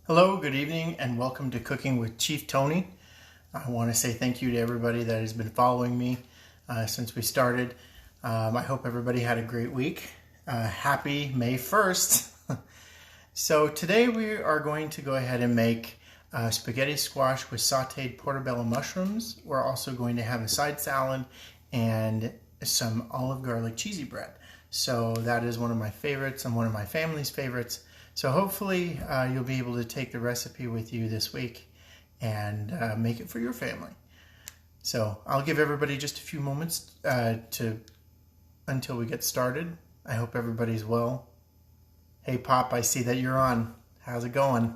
Hello, good evening, and welcome to Cooking with Chief Tony. I want to say thank you to everybody that has been following me since we started. I hope everybody had a great week. Happy May 1st. So today we are going to go ahead and make spaghetti squash with sauteed portobello mushrooms. We're also going to have a side salad and some olive garlic cheesy bread. So that is one of my favorites and one of my family's favorites. So hopefully you'll be able to take the recipe with you this week and make it for your family. So I'll give everybody just a few moments until we get started. I hope everybody's well. Hey Pop, I see that you're on. How's it going?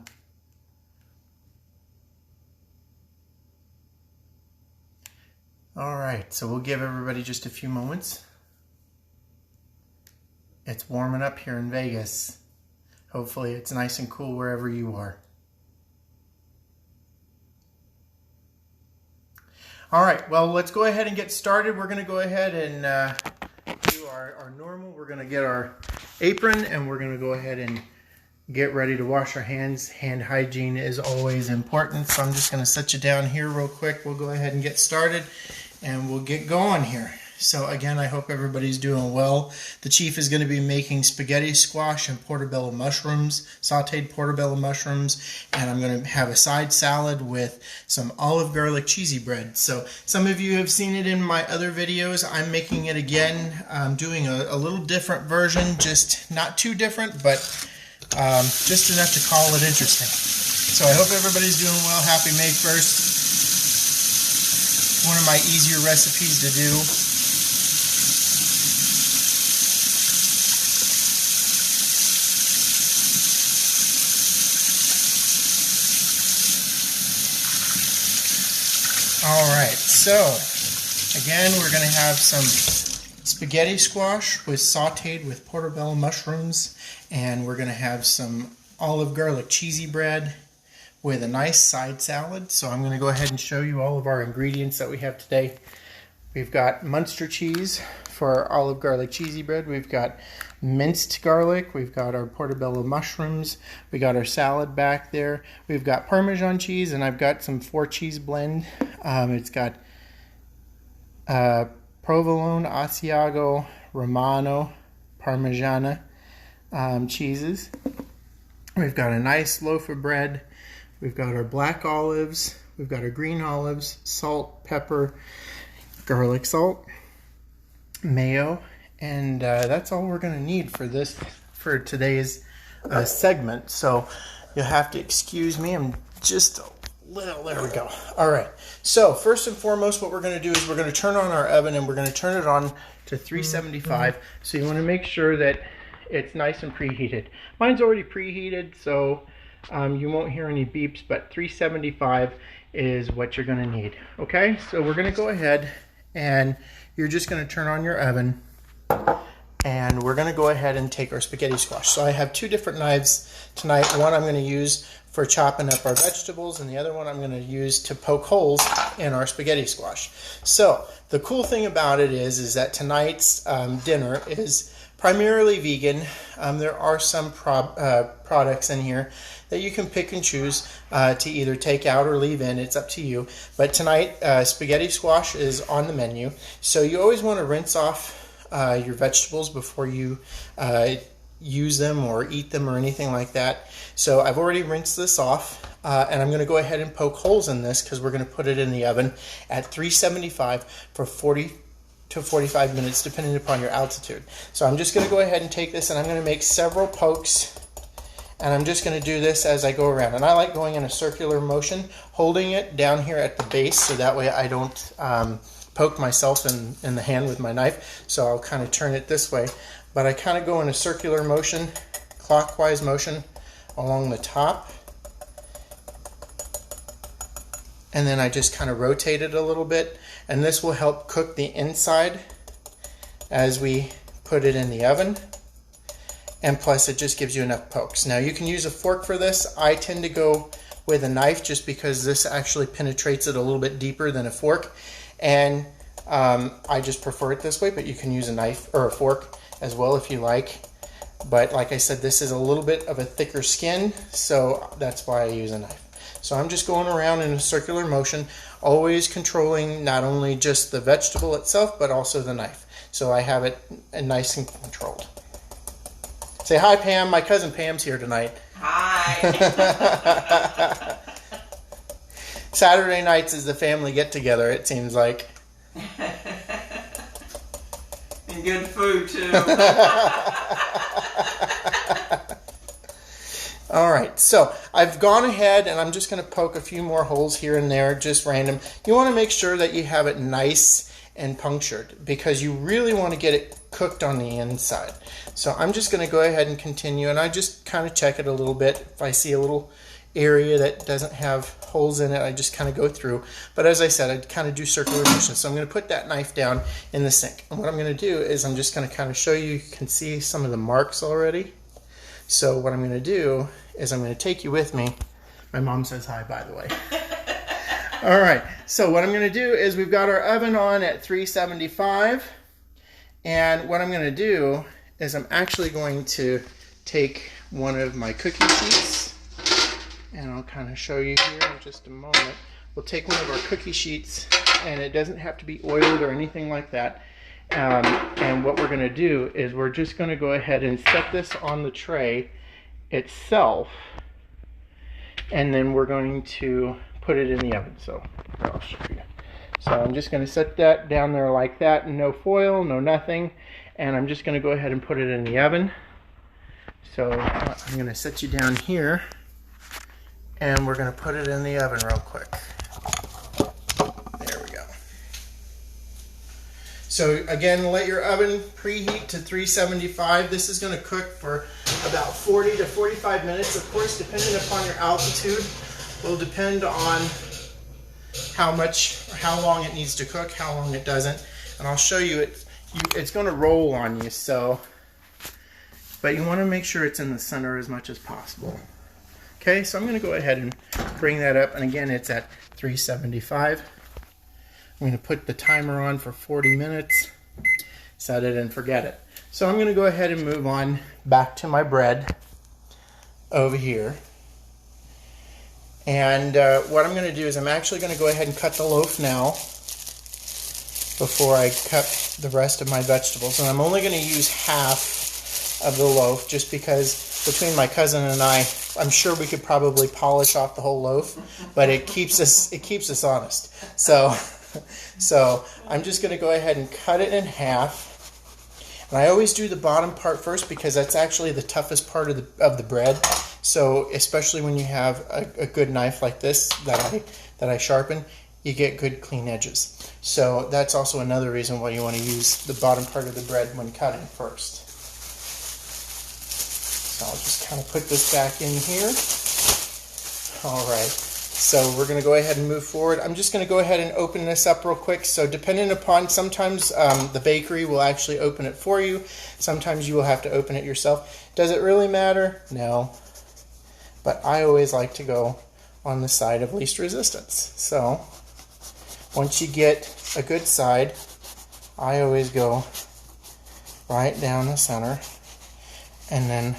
All right, so we'll give everybody just a few moments. It's warming up here in Vegas. Hopefully it's nice and cool wherever you are. All right, well, let's go ahead and get started. We're gonna go ahead and do our normal. We're gonna get our apron and we're gonna go ahead and get ready to wash our hands. Hand hygiene is always important. So I'm just gonna set you down here real quick. We'll go ahead and get started and we'll get going here. So again, I hope everybody's doing well. The Chief is going to be making spaghetti squash and portobello mushrooms, sauteed portobello mushrooms, and I'm going to have a side salad with some olive garlic cheesy bread. So some of you have seen it in my other videos. I'm making it again. I'm doing a little different version, just not too different, but just enough to call it interesting. So I hope everybody's doing well. Happy May 1st. One of my easier recipes to do. Alright, so again we're going to have some spaghetti squash with sauteed with portobello mushrooms, and we're going to have some olive garlic cheesy bread with a nice side salad. So I'm going to go ahead and show you all of our ingredients that we have today. We've got Munster cheese for our olive garlic cheesy bread. We've got minced garlic. We've got our portobello mushrooms. We got our salad back there. We've got Parmesan cheese, and I've got some 4-cheese blend. It's got provolone, Asiago, Romano, Parmigiana cheeses. We've got a nice loaf of bread. We've got our black olives. We've got our green olives, salt, pepper, garlic salt, mayo, and that's all we're going to need for today's segment. So you'll have to excuse me. I'm just a little, there we go. All right. So first and foremost, what we're going to do is we're going to turn on our oven, and we're going to turn it on to 375. So you want to make sure that it's nice and preheated. Mine's already preheated, so you won't hear any beeps, but 375 is what you're going to need. Okay, so we're going to go ahead and you're just going to turn on your oven, and we're going to go ahead and take our spaghetti squash. So I have two different knives tonight. One I'm going to use for chopping up our vegetables, and the other one I'm going to use to poke holes in our spaghetti squash. So the cool thing about it is that tonight's dinner is primarily vegan. There are some products in here that you can pick and choose to either take out or leave in. It's up to you. But tonight, spaghetti squash is on the menu. So you always want to rinse off your vegetables before you use them or eat them or anything like that. So I've already rinsed this off, and I'm going to go ahead and poke holes in this because we're going to put it in the oven at 375 for 40 to 45 minutes, depending upon your altitude. So I'm just going to go ahead and take this, and I'm going to make several pokes, and I'm just going to do this as I go around. And I like going in a circular motion, holding it down here at the base, so that way I don't poke myself in the hand with my knife. So I'll kind of turn it this way, but I kind of go in a circular motion, clockwise motion along the top, and then I just kind of rotate it a little bit, and this will help cook the inside as we put it in the oven, and plus it just gives you enough pokes. Now you can use a fork for this. I tend to go with a knife just because this actually penetrates it a little bit deeper than a fork, and I just prefer it this way, but you can use a knife or a fork as well if you like. But like I said, this is a little bit of a thicker skin, so that's why I use a knife. So I'm just going around in a circular motion, always controlling not only just the vegetable itself, but also the knife. So I have it nice and controlled. Say hi, Pam. My cousin Pam's here tonight. Hi. Saturday nights is the family get-together, it seems like. And good food, too. All right, so I've gone ahead and I'm just going to poke a few more holes here and there, just random. You want to make sure that you have it nice and punctured because you really want to get it cooked on the inside. So I'm just going to go ahead and continue, and I just kind of check it a little bit. If I see a little area that doesn't have holes in it, I just kind of go through. But as I said, I kind of do circular motion. So I'm going to put that knife down in the sink. And what I'm going to do is I'm just going to kind of show you, you can see some of the marks already. So what I'm going to do is I'm going to take you with me. My mom says hi, by the way. All right, so what I'm going to do is we've got our oven on at 375. And what I'm going to do is I'm actually going to take one of my cookie sheets, and I'll kind of show you here in just a moment. We'll take one of our cookie sheets, and it doesn't have to be oiled or anything like that. And what we're going to do is we're just going to go ahead and set this on the tray itself, and then we're going to put it in the oven. So I'll show you. So I'm just going to set that down there like that, no foil, no nothing, and I'm just going to go ahead and put it in the oven. So I'm going to set you down here, and we're going to put it in the oven real quick. There we go. So again, let your oven preheat to 375. This is going to cook for about 40 to 45 minutes. Of course, depending upon your altitude, will depend on how long it needs to cook, how long it doesn't. And I'll show you it's going to roll on you, so, but you want to make sure it's in the center as much as possible. Okay, so I'm going to go ahead and bring that up, and again, it's at 375. I'm going to put the timer on for 40 minutes, set it and forget it. So I'm going to go ahead and move on back to my bread over here. And what I'm going to do is I'm actually going to go ahead and cut the loaf now before I cut the rest of my vegetables. And I'm only going to use half of the loaf just because between my cousin and I'm sure we could probably polish off the whole loaf, but it keeps us honest. So I'm just going to go ahead and cut it in half. And I always do the bottom part first because that's actually the toughest part of the bread. So especially when you have a good knife like this that I sharpen, you get good clean edges. So that's also another reason why you want to use the bottom part of the bread when cutting first. So I'll just kind of put this back in here. All right. So we're going to go ahead and move forward. I'm just going to go ahead and open this up real quick. So depending upon, sometimes the bakery will actually open it for you. Sometimes you will have to open it yourself. Does it really matter? No. But I always like to go on the side of least resistance. So once you get a good side, I always go right down the center and then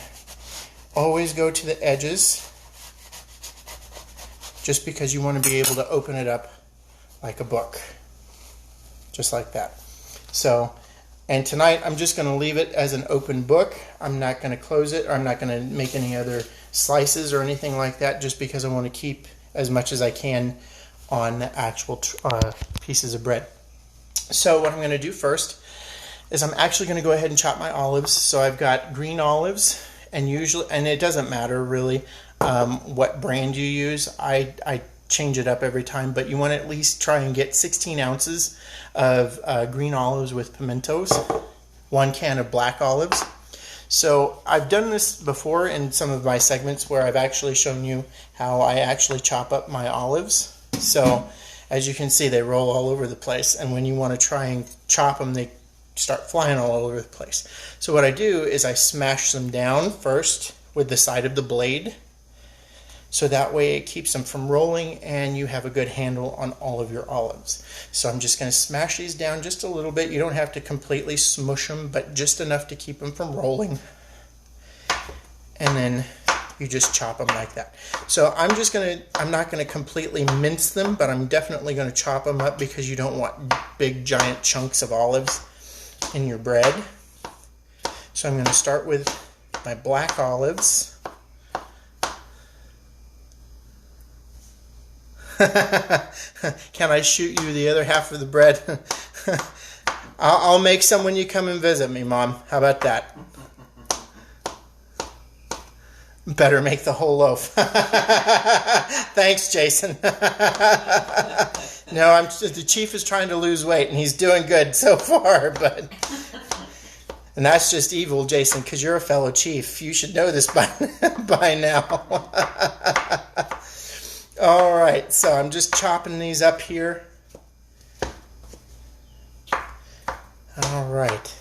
always go to the edges, just because you want to be able to open it up like a book, just like that. So, and tonight I'm just going to leave it as an open book. I'm not going to close it, or I'm not going to make any other slices or anything like that, just because I want to keep as much as I can on the actual pieces of bread. So what I'm going to do first is I'm actually going to go ahead and chop my olives. So I've got green olives, and it doesn't matter really what brand you use. I change it up every time, but you want to at least try and get 16 ounces of green olives with pimentos, 1 can of black olives. So I've done this before in some of my segments where I've actually shown you how I actually chop up my olives. So as you can see, they roll all over the place, and when you want to try and chop them, they start flying all over the place. So what I do is I smash them down first with the side of the blade, so that way it keeps them from rolling and you have a good handle on all of your olives. So I'm just going to smash these down just a little bit. You don't have to completely smush them, but just enough to keep them from rolling. and then you just chop them like that. So I'm not gonna completely mince them, but I'm definitely gonna chop them up because you don't want big giant chunks of olives in your bread. So I'm gonna start with my black olives. Can I shoot you the other half of the bread? I'll make some when you come and visit me, Mom. How about that? Better make the whole loaf. Thanks, Jason. No, the chief is trying to lose weight, and he's doing good so far. And that's just evil, Jason, because you're a fellow chief. You should know this by now. All right, so I'm just chopping these up here. All right.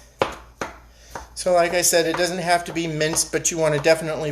So like I said, it doesn't have to be minced, but you want to definitely